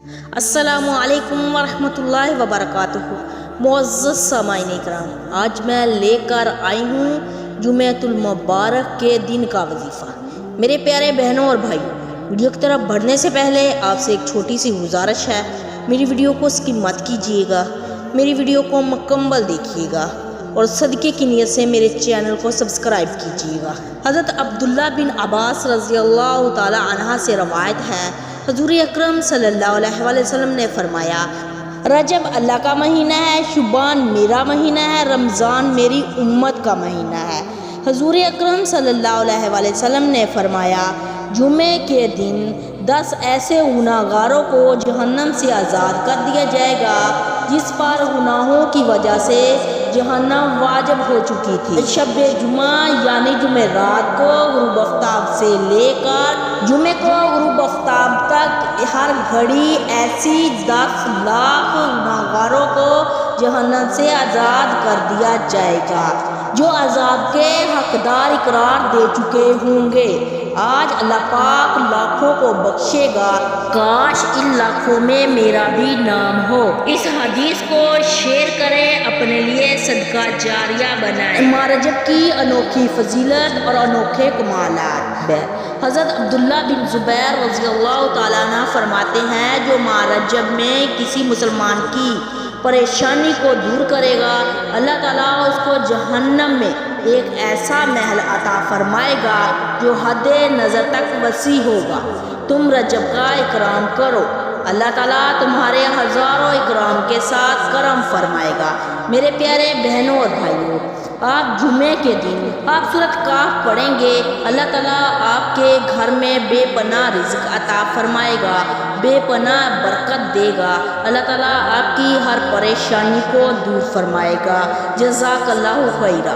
السلام علیکم ورحمۃ اللہ وبرکاتہ۔ معزز سامعین کرام، آج میں لے کر آئی ہوں جمعۃ المبارک کے دن کا وظیفہ۔ میرے پیارے بہنوں اور بھائیوں، ویڈیو کی طرف بڑھنے سے پہلے آپ سے ایک چھوٹی سی گزارش ہے، میری ویڈیو کو اسکپ مت کیجیے گا، میری ویڈیو کو مکمل دیکھیے گا اور صدقے کی نیت سے میرے چینل کو سبسکرائب کیجیے گا۔ حضرت عبداللہ بن عباس رضی اللہ تعالی عنہ سے روایت ہے، حضور اکرم صلی اللہ علیہ وآلہ وسلم نے فرمایا، رجب اللہ کا مہینہ ہے، شعبان میرا مہینہ ہے، رمضان میری امت کا مہینہ ہے۔ حضور اکرم صلی اللہ علیہ وآلہ وسلم نے فرمایا، جمعے کے دن 10 ایسے گناہ گاروں کو جہنم سے آزاد کر دیا جائے گا جس پر گناہوں کی وجہ سے جہنم واجب ہو چکی تھی۔ شب جمعہ یعنی جمعرات کو غروب آفتاب سے لے کر جمعے کو غروب آفتاب تک ہر گھڑی ایسی 10 لاکھ گناہ گاروں کو جہنم سے آزاد کر دیا جائے گا جو عذاب کے حقدار اقرار دے چکے ہوں گے۔ آج اللہ پاک لاکھوں کو بخشے گا، کاش ان لاکھوں میں میرا بھی نام ہو۔ اس حدیث کو شیئر کریں، اپنے لیے صدقہ جاریہ بنائیں۔ ماہ رجب کی انوکھی فضیلت اور انوکھے کمالات۔ حضرت عبداللہ بن زبیر رضی اللہ تعالیٰ عنہ فرماتے ہیں، جو ماہ رجب میں کسی مسلمان کی پریشانی کو دور کرے گا، اللہ تعالیٰ اس کو جہنم میں ایک ایسا محل عطا فرمائے گا جو حد نظر تک وسیع ہوگا۔ تم رجب کا اکرام کرو، اللہ تعالیٰ تمہارے ہزاروں اکرام کے ساتھ کرم فرمائے گا۔ میرے پیارے بہنوں اور بھائیوں، آپ جمعے کے دن آپ سورۃ کاف پڑھیں گے، اللہ تعالیٰ آپ کے گھر میں بے پناہ رزق عطا فرمائے گا، بے پناہ برکت دے گا، اللہ تعالیٰ آپ کی ہر پریشانی کو دور فرمائے گا۔ جزاک اللہ خیرہ۔